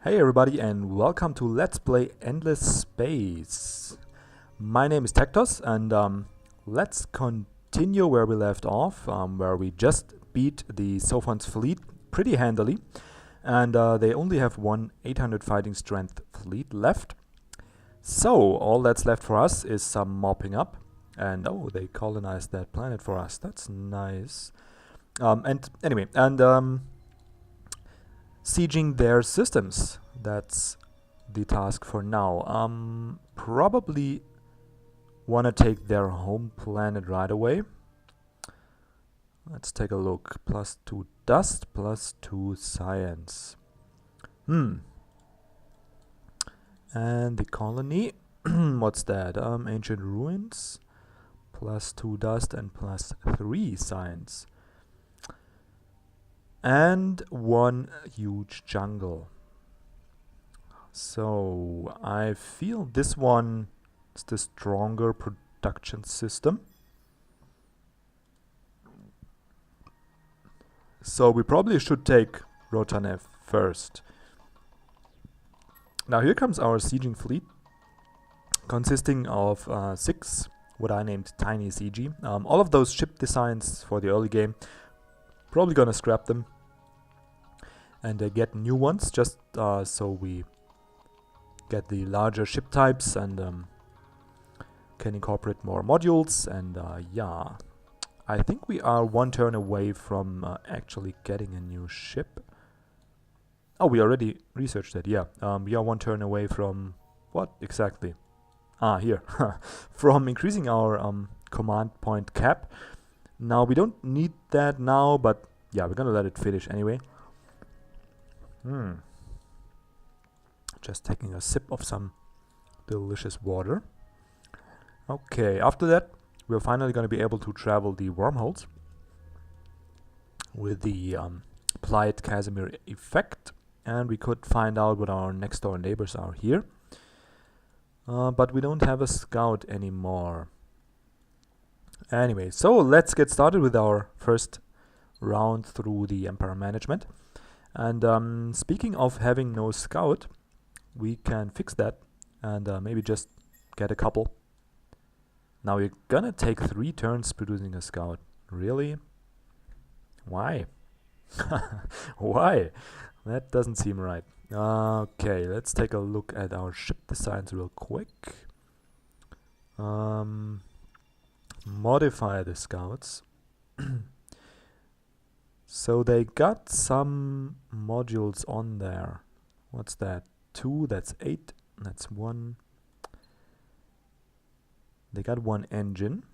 Hey everybody and welcome to Let's Play Endless Space. My name is TecToss and let's continue where we left off, where we just beat the Sophon's fleet pretty handily. And they only have one 800 fighting strength fleet left. So all that's left for us is some mopping up. And oh, they colonized that planet for us. That's nice. Sieging their systems. That's the task for now. Probably wanna take their home planet right away. Let's take a look. +2 dust, +2 science. And the colony. What's that? Ancient ruins. +2 dust and +3 science. And one huge jungle. So I feel this one is the stronger production system. So we probably should take Rotanev first. Now here comes our sieging fleet, consisting of 6, what I named Tiny CG. All of those ship designs for the early game, probably gonna scrap them and get new ones, just so we get the larger ship types and can incorporate more modules. And yeah, I think we are one turn away from actually getting a new ship. Oh, we already researched that. Yeah, we are one turn away from what exactly? Ah, here. From increasing our command point cap. Now we don't need that now, but yeah, we're gonna let it finish anyway. Just taking a sip of some delicious water. Okay, after that, we're finally going to be able to travel the wormholes with the applied Casimir effect, and we could find out what our next door neighbors are here. But we don't have a scout anymore. Anyway, so let's get started with our first round through the Empire management. And speaking of having no scout, we can fix that and maybe just get a couple. Now we're gonna take 3 turns producing a scout. Really? Why? Why? That doesn't seem right. Okay, let's take a look at our ship designs real quick. Modify the scouts. So they got some modules on there. What's that? 2, that's 8, that's 1. They got 1 engine.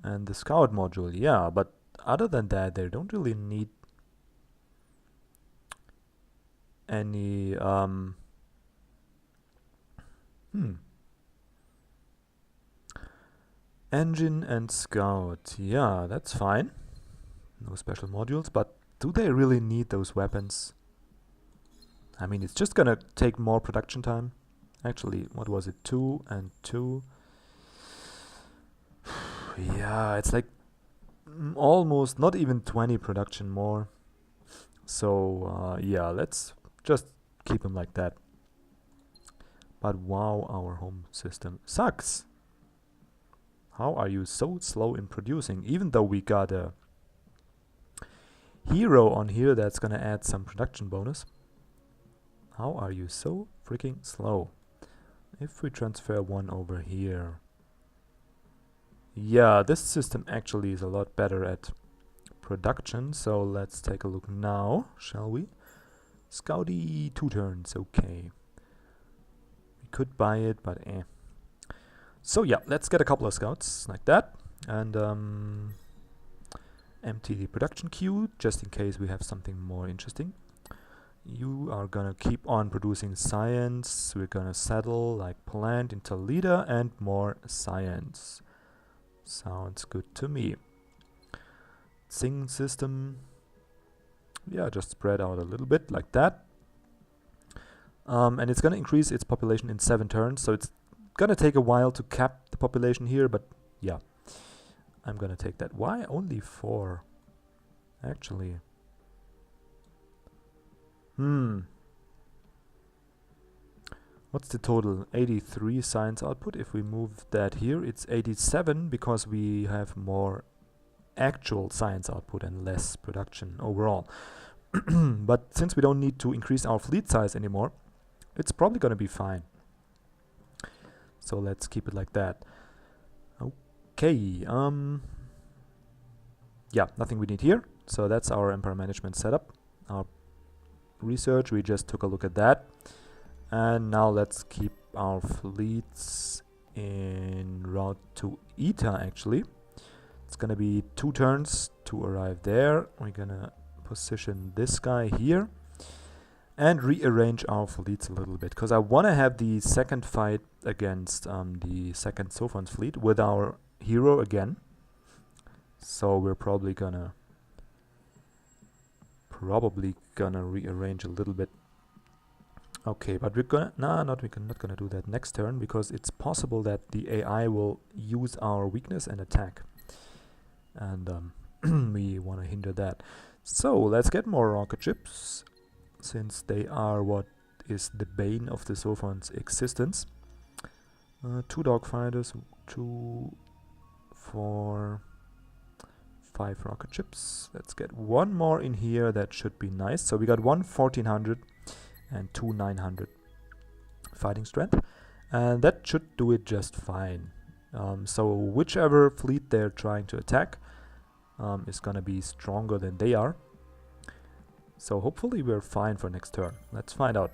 And the scout module, yeah, but other than that, they don't really need any, engine and scout, yeah, that's fine. No special modules, but do they really need those weapons? I mean, it's just gonna take more production time. Actually, what was it? 2 and 2. Yeah, it's like almost not even 20 production more. So yeah, let's just keep them like that. But wow, our home system sucks. How are you so slow in producing? Even though we got a hero on here that's gonna add some production bonus. How are you so freaking slow? If we transfer 1 over here. Yeah, this system actually is a lot better at production, so let's take a look now, shall we? Scouty, 2 turns, okay. We could buy it, but eh. So yeah, let's get a couple of scouts like that, and empty the production queue, just in case we have something more interesting. You are gonna keep on producing science. We're gonna settle like planned into leader and more science. Sounds good to me. Sing system. Yeah, just spread out a little bit like that. And it's gonna increase its population in 7 turns, so it's gonna take a while to cap the population here, but yeah. I'm gonna take that. Why only 4? Actually, What's the total? 83 science output. If we move that here, it's 87 because we have more actual science output and less production overall. But since we don't need to increase our fleet size anymore, it's probably going to be fine. So let's keep it like that. Okay. Yeah, nothing we need here. So that's our empire management setup. Our research, we just took a look at that. And now let's keep our fleets in route to Eta, actually. It's gonna be 2 turns to arrive there. We're gonna position this guy here and rearrange our fleets a little bit, because I want to have the second fight against the second Sophon's fleet with our hero again. So we're probably gonna rearrange a little bit. Okay, but we're gonna not gonna do that next turn, because it's possible that the AI will use our weakness and attack, and we want to hinder that. So let's get more rocket ships, since they are what is the bane of the Sophon's existence. 2 dogfighters, 2, 4, 5 rocket ships. Let's get 1 more in here. That should be nice. So we got 1 1400 and 2 900 fighting strength, and that should do it just fine. So whichever fleet they're trying to attack is gonna be stronger than they are. So hopefully we're fine for next turn. Let's find out.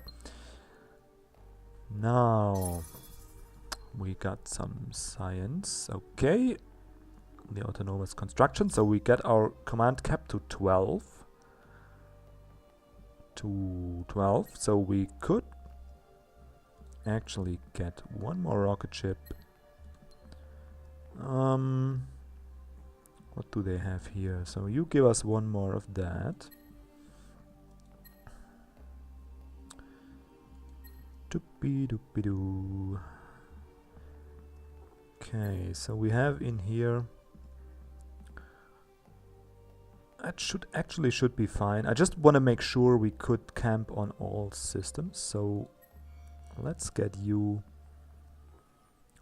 Now we got some science. Okay, the autonomous construction. So we get our command cap to 12. So we could actually get 1 more rocket ship. What do they have here? So you give us 1 more of that. Doopy doopy doo. Okay, so we have in here. That should be fine. I just want to make sure we could camp on all systems. So let's get you.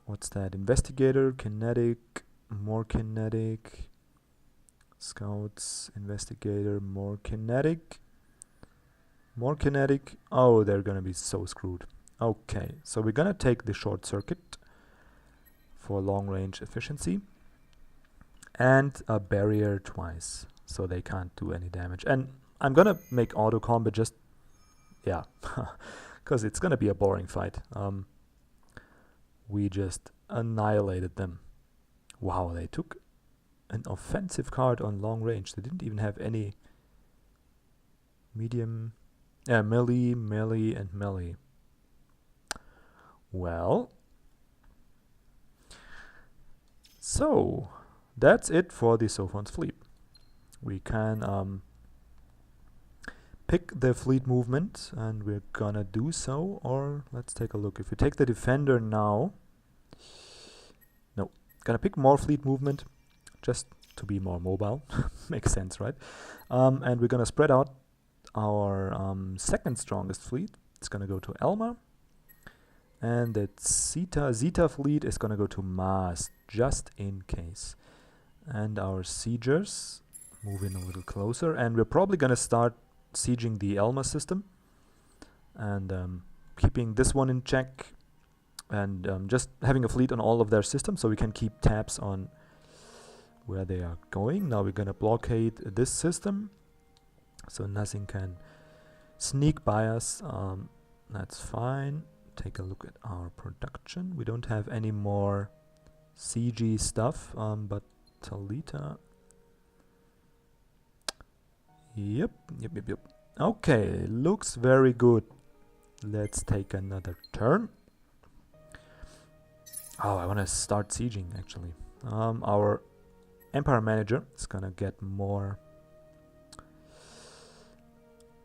What's that? Investigator, kinetic, more kinetic. Scouts, investigator, more kinetic. More kinetic. Oh, they're gonna be so screwed. Okay, so we're gonna take the short circuit for long range efficiency and a barrier twice, so they can't do any damage. And I'm gonna make auto combat just, yeah, because it's gonna be a boring fight. We just annihilated them. Wow, they took an offensive card on long range. They didn't even have any medium, melee, and melee. Well, so that's it for the Sophon's fleet. We can pick the fleet movement, and we're gonna do so. Or let's take a look. If we take the defender now, no, gonna pick more fleet movement just to be more mobile. Makes sense, right? And we're gonna spread out our second strongest fleet. It's gonna go to Elma, and the Zeta fleet is gonna go to Mars, just in case. And our siegers move in a little closer, and we're probably gonna start sieging the Elma system and keeping this one in check, and just having a fleet on all of their systems so we can keep tabs on where they are going. Now we're gonna blockade this system so nothing can sneak by us. That's fine. Take a look at our production. We don't have any more CG stuff, but Talita. Yep. Okay, looks very good. Let's take another turn. Oh, I want to start sieging, actually. Our Empire Manager is gonna get more.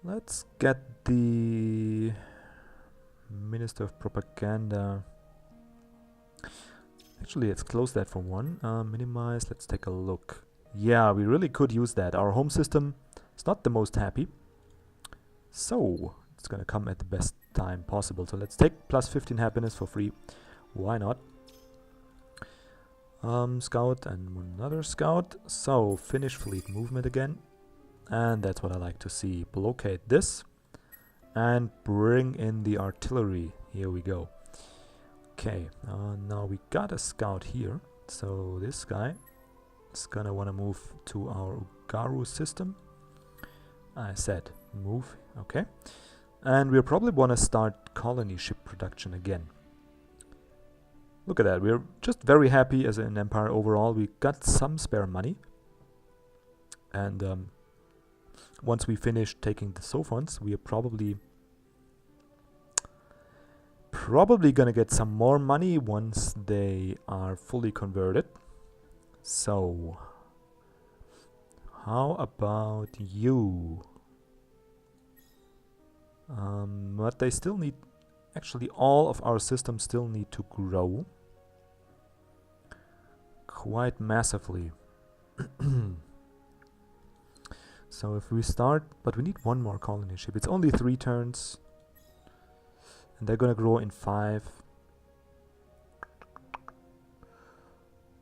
Let's get the Minister of Propaganda. Actually, let's close that for one. Minimize. Let's take a look. Yeah, we really could use that. Our home system is not the most happy. So it's gonna come at the best time possible. So let's take plus 15 happiness for free. Why not? Scout and another scout. So finish fleet movement again. And that's what I like to see. Blockade this. And bring in the artillery. Here we go. Okay, now we got a scout here. So this guy is gonna wanna move to our Ugaru system. I said move, okay. And we'll probably wanna start colony ship production again. Look at that, we're just very happy as an empire overall. We got some spare money. And once we finish taking the Sophons, we are probably gonna get some more money once they are fully converted. So how about you? But they still need, actually all of our systems still need to grow quite massively. So if we start, but we need one more colony ship. It's only 3 turns. And they're gonna grow in 5.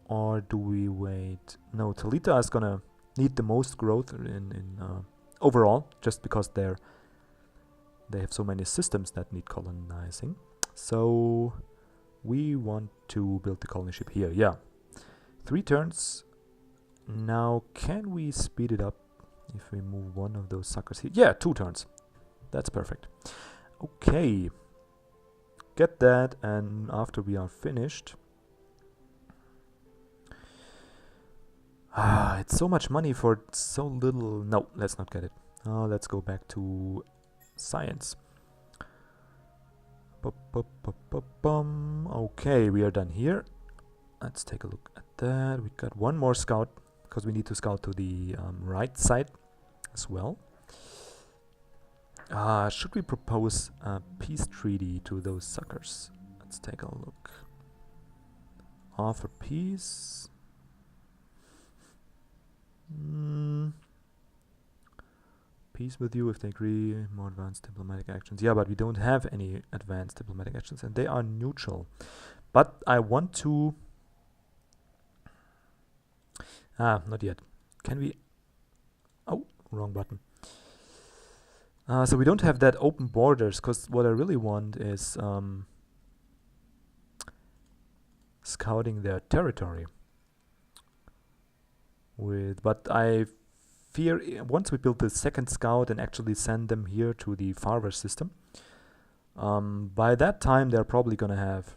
Or do we wait? No, Talita is gonna need the most growth in overall, just because they have so many systems that need colonizing. So we want to build the colony ship here. Yeah, 3 turns. Now can we speed it up if we move one of those suckers here? Yeah, 2 turns. That's perfect. Okay. Get that, and after we are finished, it's so much money for so little. No, let's not get it. Let's go back to science. Okay, we are done here. Let's take a look at that. We got one more scout because we need to scout to the right side as well. Should we propose a peace treaty to those suckers? Let's take a look. Offer peace. Peace with you if they agree. More advanced diplomatic actions. Yeah, but we don't have any advanced diplomatic actions and they are neutral. But I want to... not yet. Can we... Oh, wrong button. So we don't have that open borders, because what I really want is scouting their territory. But I fear once we build the second scout and actually send them here to the Farver system, by that time they're probably going to have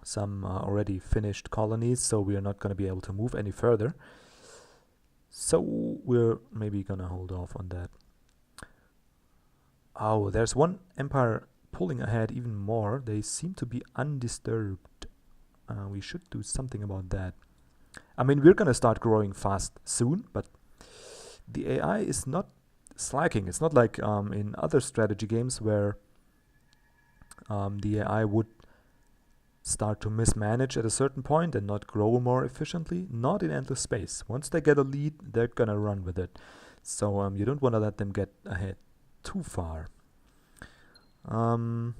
some already finished colonies, so we are not going to be able to move any further. So we're maybe going to hold off on that. Oh, there's one empire pulling ahead even more. They seem to be undisturbed. We should do something about that. I mean, we're gonna start growing fast soon, but the AI is not slacking. It's not like in other strategy games where the AI would start to mismanage at a certain point and not grow more efficiently. Not in Endless Space. Once they get a lead, they're gonna run with it. So you don't want to let them get ahead too far. And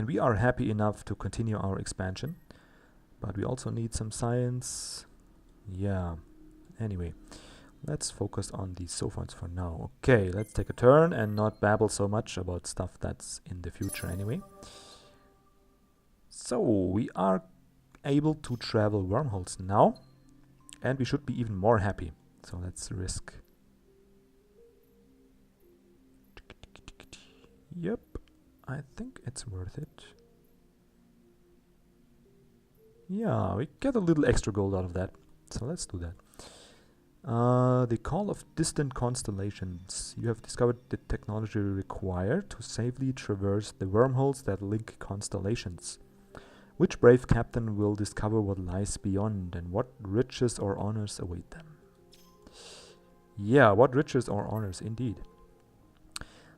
we are happy enough to continue our expansion, but we also need some science. Yeah, anyway, let's focus on the Sophons for now. Okay, let's take a turn and not babble so much about stuff that's in the future anyway. So we are able to travel wormholes now, and we should be even more happy. So let's risk. Yep, I think it's worth it. Yeah, we get a little extra gold out of that, so let's do that. The call of distant constellations. You have discovered the technology required to safely traverse the wormholes that link constellations. Which brave captain will discover what lies beyond, and what riches or honors await them? Yeah, what riches or honors indeed.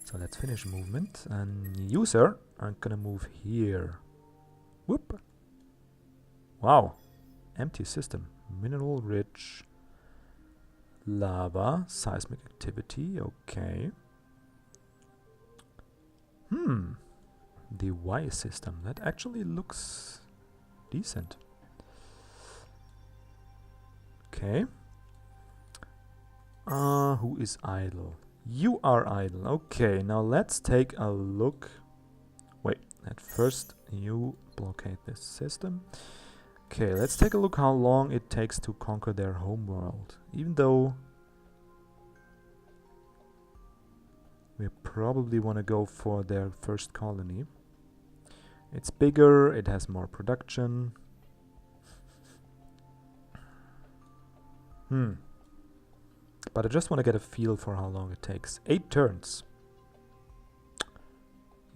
So let's finish movement, and you, sir, are gonna move here. Whoop! Wow, empty system. Mineral rich. Lava, seismic activity, okay. The Y system. That actually looks decent. Okay. Who is idle? You are idle. Okay, now let's take a look. Wait, at first you blockade this system. Okay, let's take a look how long it takes to conquer their homeworld. Even though we probably want to go for their first colony. It's bigger, it has more production. But I just want to get a feel for how long it takes. 8 turns.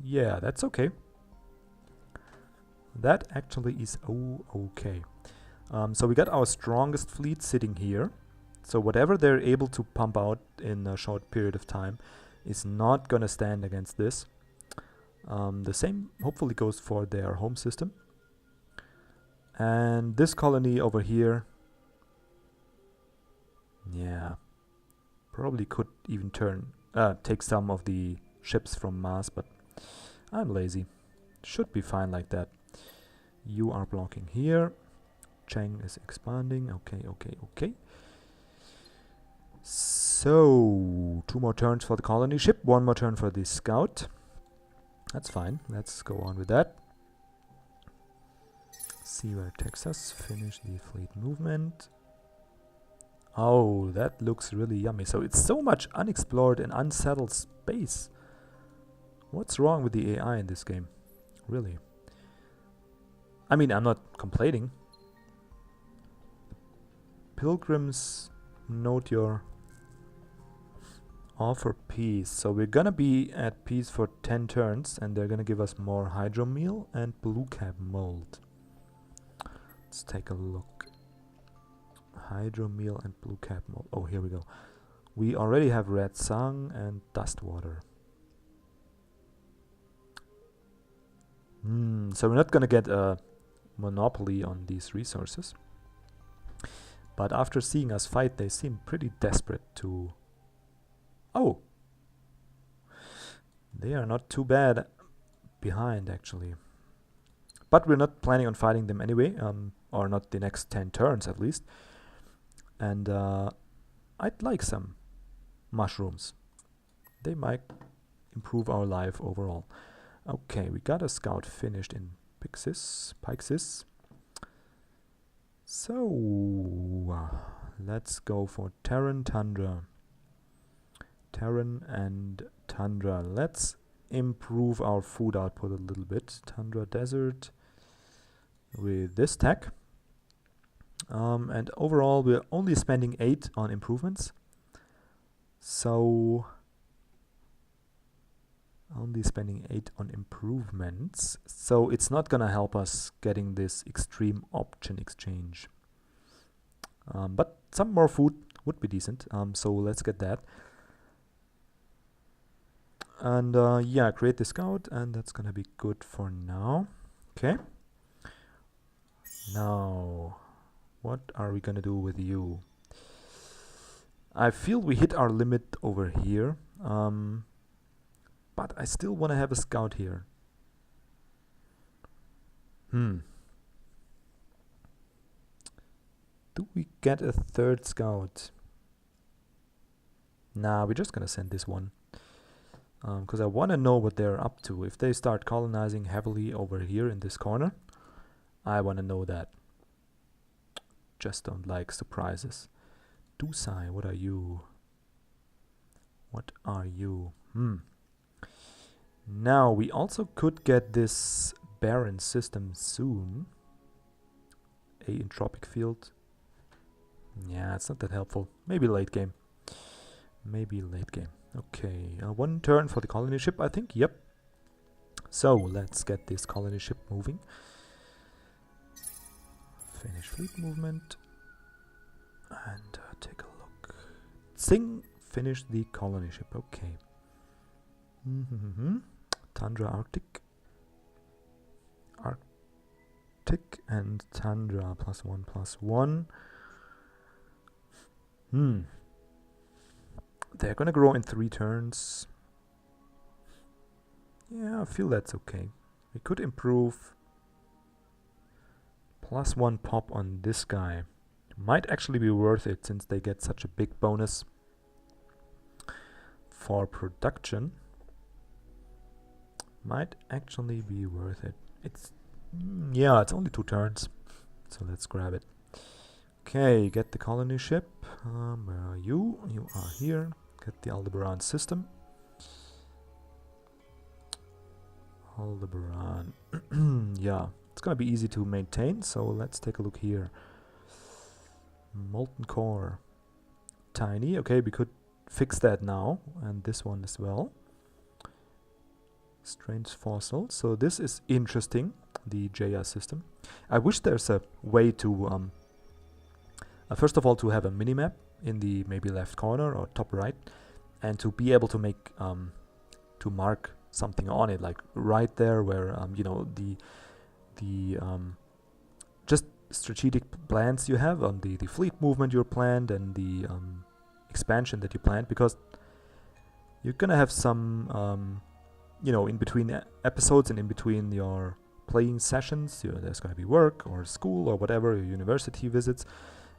Yeah, that's okay. That actually is okay. So we got our strongest fleet sitting here. So whatever they're able to pump out in a short period of time is not gonna stand against this. The same hopefully goes for their home system. And this colony over here, yeah, probably could even take some of the ships from Mars, but I'm lazy. Should be fine like that. You are blocking here. Cheng is expanding. Okay. So, 2 more turns for the colony ship, 1 more turn for the scout. That's fine. Let's go on with that. See where it takes us. Finish the fleet movement. Oh, that looks really yummy. So it's so much unexplored and unsettled space. What's wrong with the AI in this game? Really? I mean, I'm not complaining. Pilgrims, note your offer peace. So we're gonna be at peace for 10 turns, and they're gonna give us more hydro meal and blue cap mold. Let's take a look. Hydro meal and blue cap mold. Oh, here we go. We already have red sung and dust water. So we're not gonna get a monopoly on these resources. But after seeing us fight, they seem pretty desperate to... Oh! They are not too bad behind, actually. But we're not planning on fighting them anyway, or not the next 10 turns at least. And I'd like some mushrooms. They might improve our life overall. Okay, we got a scout finished in Pixis. So, let's go for Terran Tundra. Terran and Tundra. Let's improve our food output a little bit. Tundra Desert with this tech. And overall, we're only spending 8 on improvements. So... only spending 8 on improvements, so it's not gonna help us getting this extreme option exchange. But some more food would be decent, so let's get that. And yeah, create the scout, and that's gonna be good for now. Okay. Now, what are we gonna do with you? I feel we hit our limit over here. But I still want to have a scout here. Do we get a 3rd scout? Nah, we're just gonna send this one. Because I want to know what they're up to. If they start colonizing heavily over here in this corner, I want to know that. Just don't like surprises. Dusai, what are you? What are you? Now, we also could get this barren system soon. A entropic field. Yeah, it's not that helpful. Maybe late game. Okay, 1 turn for the colony ship, I think. Yep. So, let's get this colony ship moving. Finish fleet movement. And take a look. Sing, finish the colony ship. Okay. Tundra Arctic and Tundra +1/+1. They're gonna grow in 3 turns. Yeah, I feel that's okay. We could improve +1 pop on this guy. Might actually be worth it since they get such a big bonus for production. Might actually be worth it. It's yeah, it's only 2 turns, so let's grab it. Okay, get the colony ship. Where are you? You are here. Get the Aldebaran system. Aldebaran. Yeah, it's gonna be easy to maintain, so let's take a look here. Molten core. Tiny. Okay, we could fix that now, and this one as well. Strange fossil. So this is interesting, the JR system. I wish there's a way to first of all to have a minimap in the maybe left corner or top right, and to be able to make to mark something on it, like right there where you know the just strategic plans you have on the fleet movement you planned and the expansion that you planned, because you're gonna have some you know, in between episodes and in between your playing sessions, there's gonna be work or school or whatever, your university visits,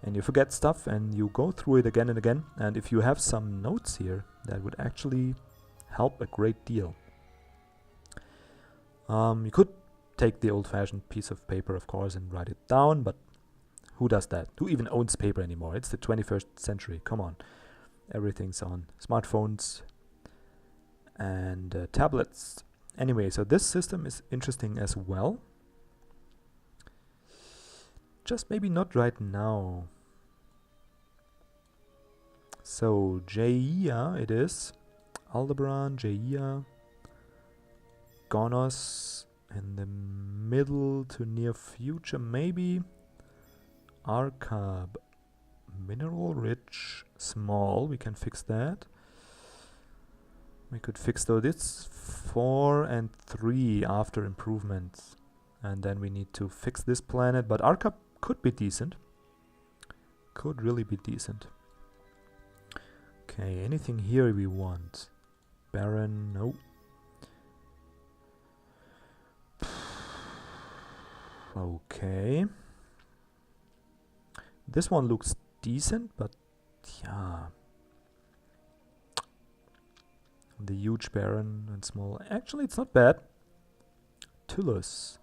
and you forget stuff and you go through it again and again. And if you have some notes here, that would actually help a great deal. You could take the old-fashioned piece of paper, of course, and write it down, but who does that? Who even owns paper anymore? It's the 21st century. Come on. Everything's on smartphones and tablets. Anyway, so this system is interesting as well. Just maybe not right now. So Jaia it is. Aldebaran, Jaia, Gonos in the middle to near future, maybe. Arcab, mineral rich, small. We can fix that. We could fix though this 4 and 3 after improvements, and then we need to fix this planet. But Arcab could be decent. Could really be decent. Okay, anything here we want? Baron, no. Okay. This one looks decent, but yeah. The huge Baron and small. Actually, it's not bad. Tullus.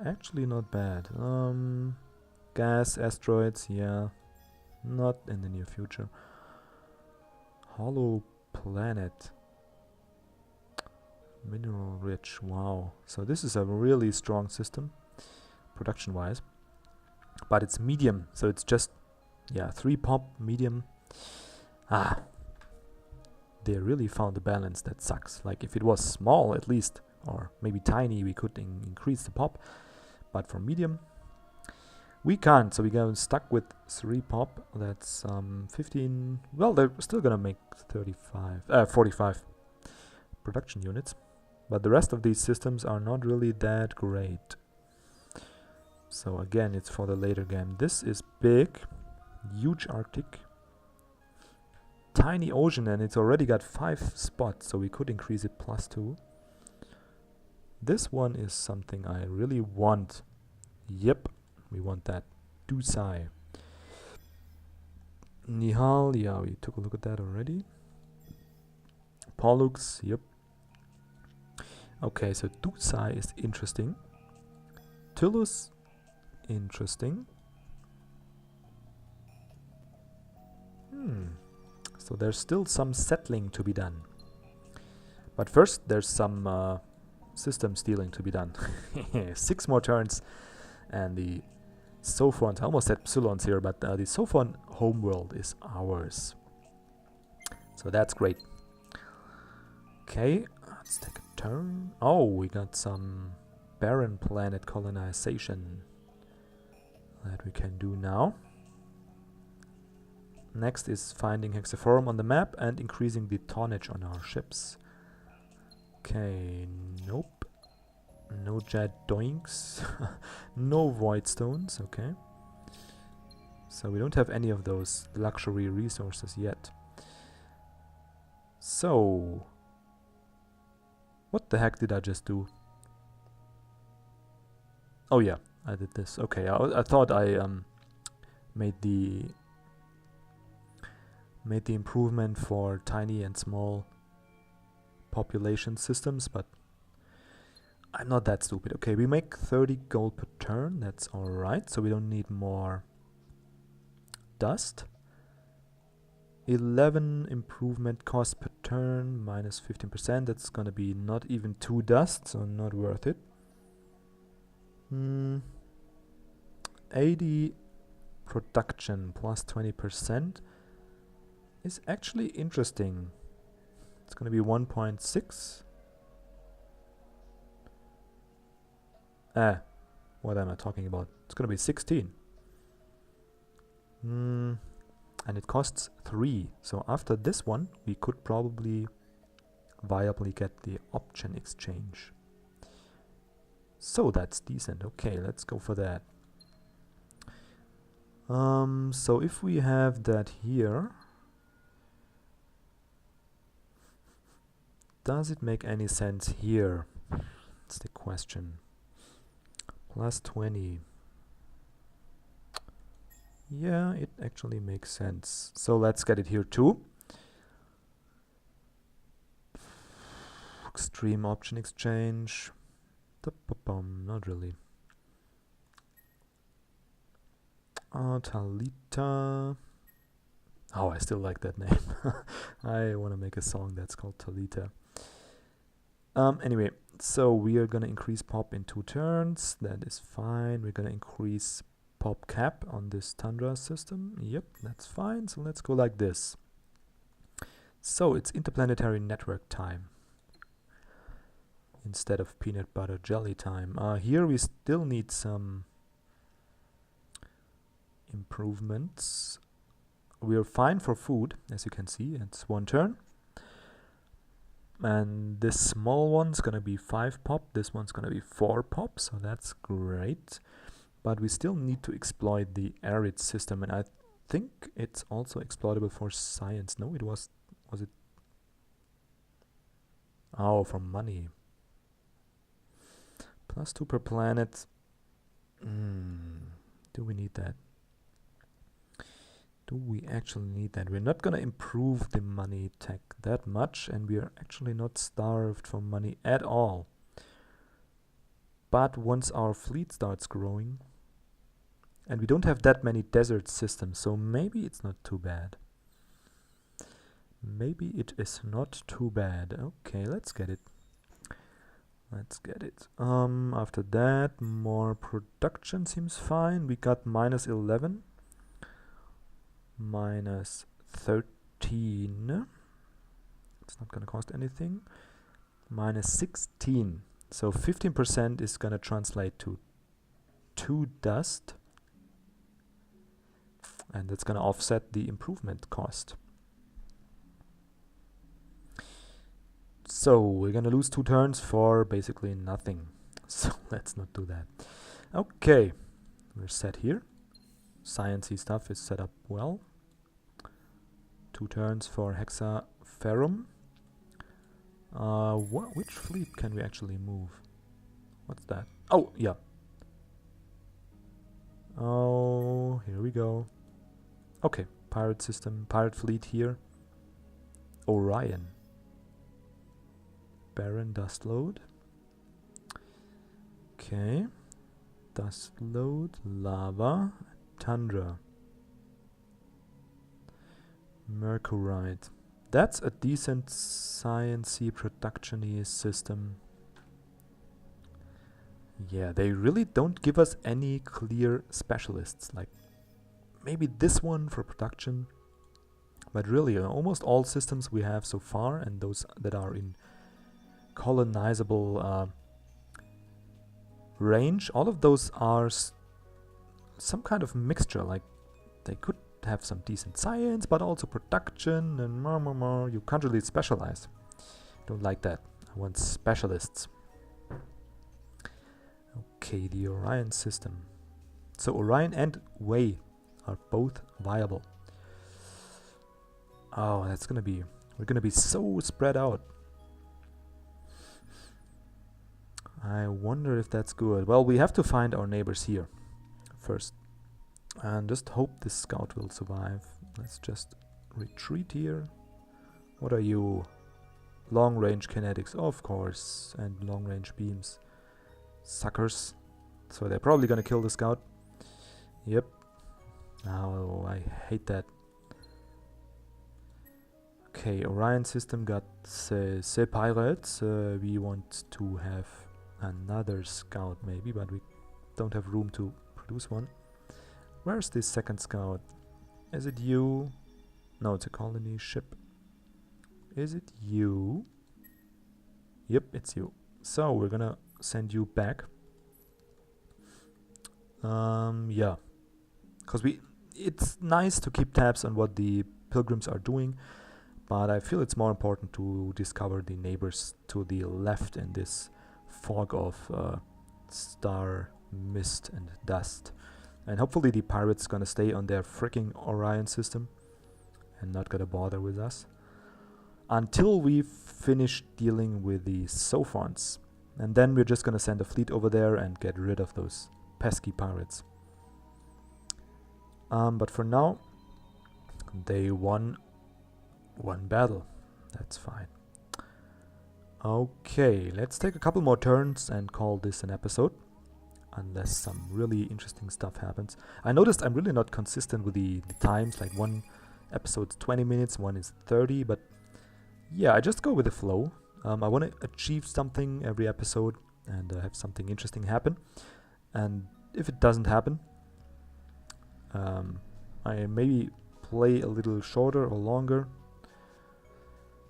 Actually, not bad. Gas, asteroids, yeah. Not in the near future. Hollow planet. Mineral rich, wow. So this is a really strong system, production-wise. But it's medium, so it's just, yeah, 3 pop, medium. Ah. They really found a balance that sucks. Like, if it was small, at least, or maybe tiny, we could increase the pop. But for medium, we can't. So we got stuck with 3 pop. That's 15. Well, they're still gonna make 45 production units. But the rest of these systems are not really that great. So again, it's for the later game. This is big, huge Arctic. Tiny ocean, and it's already got 5 spots, so we could increase it +2. This one is something I really want. Yep, we want that. Dusai. Nihal, yeah, we took a look at that already. Pollux, yep. Okay, so Dusai is interesting. Tullus, interesting. So there's still some settling to be done. But first, there's some system stealing to be done. 6 more turns, and the Sophon, I almost said Psilons here, but the Sophon homeworld is ours. So that's great. Okay, let's take a turn. Oh, we got some barren planet colonization that we can do now. Next is finding Hexaphorum on the map and increasing the tonnage on our ships. Okay, nope. No jet doinks. No void stones, okay. So we don't have any of those luxury resources yet. So What the heck did I just do? Oh yeah, I did this. Okay, I thought I made the improvement for tiny and small population systems, but I'm not that stupid. Okay, we make 30 gold per turn. That's alright, so we don't need more dust. 11 improvement cost per turn, minus 15%. That's gonna be not even 2 dust, so not worth it. 80 production plus 20% is actually interesting. It's gonna be 1.6. What am I talking about? It's gonna be 16. And it costs 3. So after this one, we could probably viably get the option exchange. So that's decent. Okay, let's go for that. So if we have that here, does it make any sense here? That's the question. Plus 20. Yeah, it actually makes sense. So let's get it here too. Extreme option exchange. Not really. Talita. Oh, I still like that name. I want to make a song that's called Talita. Anyway, so we are gonna increase pop in 2 turns. That is fine. We're gonna increase pop cap on this Tundra system. Yep, that's fine. So let's go like this. So it's interplanetary network time instead of peanut butter jelly time. Here we still need some improvements. We're fine for food, as you can see. It's 1 turn. And this small one's gonna be 5 pop. This one's gonna be 4 pop. So that's great. But we still need to exploit the arid system, and I think it's also exploitable for science. No, it was it? Oh, for money. Plus 2 per planet. Do we need that? Do we actually need that? We're not gonna improve the money tech that much, and we are actually not starved for money at all. But once our fleet starts growing, and we don't have that many desert systems, so maybe it's not too bad. Maybe it is not too bad. Okay, let's get it. Let's get it. After that, more production seems fine. We got minus 11. Minus 13. It's not gonna cost anything. Minus 16. So 15% is gonna translate to 2 dust. And that's gonna offset the improvement cost. So we're gonna lose 2 turns for basically nothing. So let's not do that. Okay, we're set here. Sciencey stuff is set up well. 2 turns for Hexaferrum. Which fleet can we actually move? What's that? Oh, yeah. Oh, here we go. Okay, pirate system, pirate fleet here. Orion. Barren dust load. Okay. Dust load, lava, tundra. Mercurite. That's a decent sciencey production-y system. Yeah, they really don't give us any clear specialists. Like, maybe this one for production. But really, almost all systems we have so far, and those that are in colonizable range, all of those are some kind of mixture. Like, they could have some decent science, but also production and more. You can't really specialize. Don't like that. I want specialists. Okay, the Orion system. So Orion and Way are both viable. Oh, that's gonna be... We're gonna be so spread out. I wonder if that's good. Well, we have to find our neighbors here first. And just hope this scout will survive. Let's just retreat here. What are you? Long range kinetics, of course. And long range beams. Suckers. So they're probably gonna kill the scout. Yep. Oh, I hate that. Okay, Orion system got say pirates. We want to have another scout maybe, but we don't have room to produce one. Where's this second scout? Is it you? No, it's a colony ship. Is it you? Yep, it's you. So we're gonna send you back. Yeah. Because it's nice to keep tabs on what the pilgrims are doing, but I feel it's more important to discover the neighbors to the left in this fog of star mist and dust. And hopefully the pirates gonna stay on their freaking Orion system and not gonna bother with us until we finish dealing with the Sophons. And then we're just gonna send a fleet over there and get rid of those pesky pirates. But for now, they won one battle. That's fine. Okay, let's take a couple more turns and call this an episode. Unless some really interesting stuff happens. I noticed I'm really not consistent with the times. Like one episode's 20 minutes, one is 30. But yeah, I just go with the flow. I want to achieve something every episode and have something interesting happen. And if it doesn't happen, I maybe play a little shorter or longer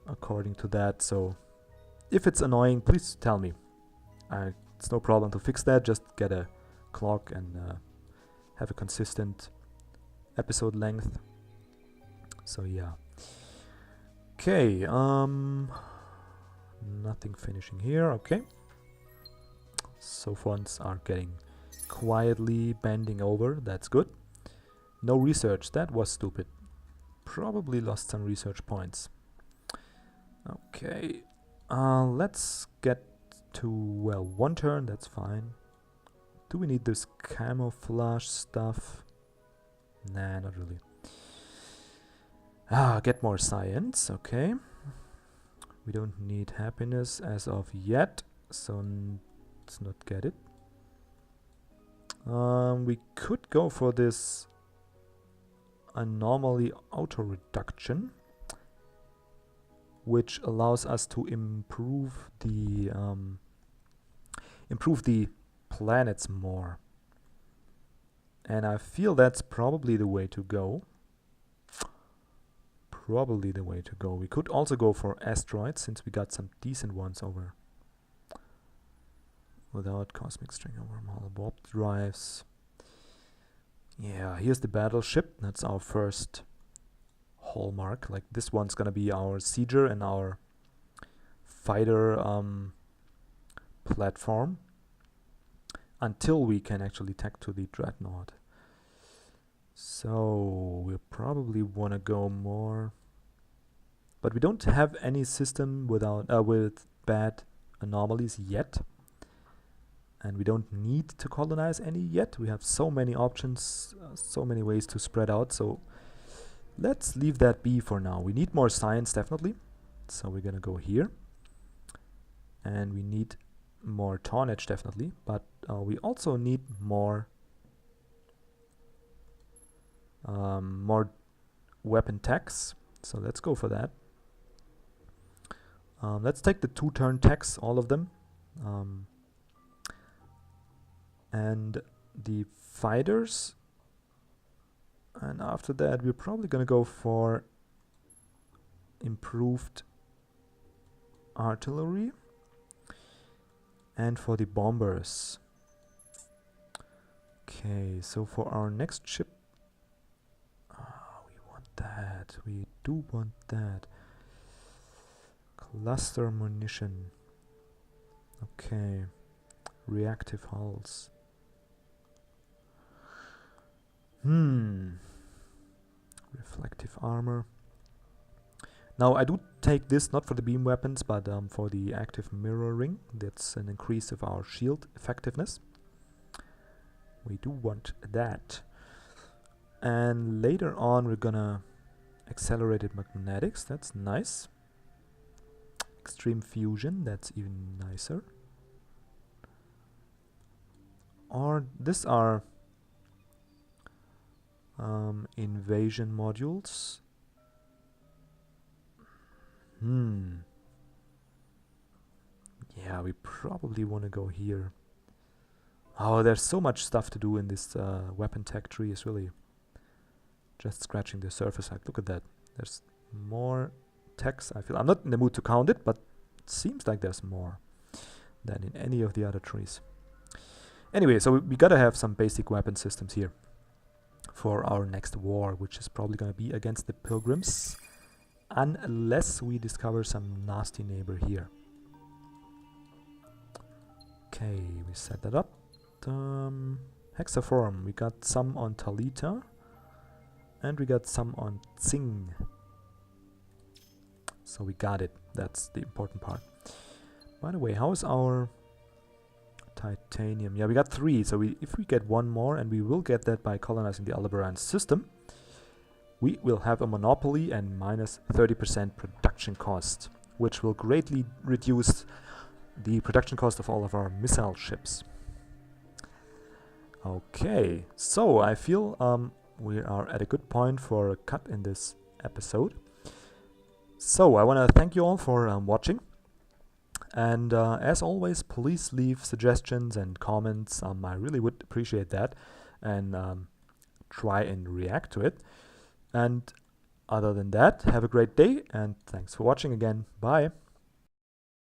according to that. So if it's annoying, please tell me. It's no problem to fix that. Just get a clock and have a consistent episode length. So yeah. Okay. Nothing finishing here. Okay. Sophons are getting quietly bending over. That's good. No research. That was stupid. Probably lost some research points. Okay. Let's get to, well, one turn, that's fine. Do we need this camouflage stuff? Nah, not really. Get more science, okay. We don't need happiness as of yet, so let's not get it. We could go for this anomaly auto reduction, which allows us to improve the planets more. And I feel that's probably the way to go. Probably the way to go. We could also go for asteroids, since we got some decent ones over. Without cosmic string wormhole warp drives. Yeah, here's the battleship. That's our first hallmark. Like, this one's gonna be our sieger and our fighter platform until we can actually tech to the dreadnought. So we probably want to go more, but we don't have any system without with bad anomalies yet, and we don't need to colonize any yet. We have so many options, so many ways to spread out, so let's leave that be for now. We need more science, definitely, so we're gonna go here, and we need more tonnage, definitely, but we also need more weapon techs, so let's go for that. Let's take the 2-turn techs, all of them, and the fighters, and after that we're probably gonna go for improved artillery and for the bombers. Okay, so for our next ship, we want that. We do want that. Cluster munition. Okay. Reactive hulls. Reflective armor. Now I do take this not for the beam weapons, but for the active mirroring. That's an increase of our shield effectiveness. We do want that. And later on we're gonna accelerated magnetics. That's nice. Extreme fusion. That's even nicer. Or this are invasion modules. Yeah, we probably want to go here. Oh, there's so much stuff to do in this weapon tech tree. Is really just scratching the surface. Like, look at that. There's more techs. I feel I'm not in the mood to count it, but it seems like there's more than in any of the other trees. Anyway, so we gotta have some basic weapon systems here for our next war, which is probably gonna be against the pilgrims, unless we discover some nasty neighbor here. Okay, we set that up. Hexaform, we got some on Talita, and we got some on Tsing. So we got it. That's the important part. By the way, how is our titanium? Yeah, we got 3. So if we get 1 more, and we will get that by colonizing the Aldebaran system, we will have a monopoly and minus 30% production cost, which will greatly reduce the production cost of all of our missile ships. Okay, so I feel we are at a good point for a cut in this episode. So I want to thank you all for watching, and as always, please leave suggestions and comments. I really would appreciate that, and try and react to it. And other than that, have a great day, and thanks for watching again. Bye.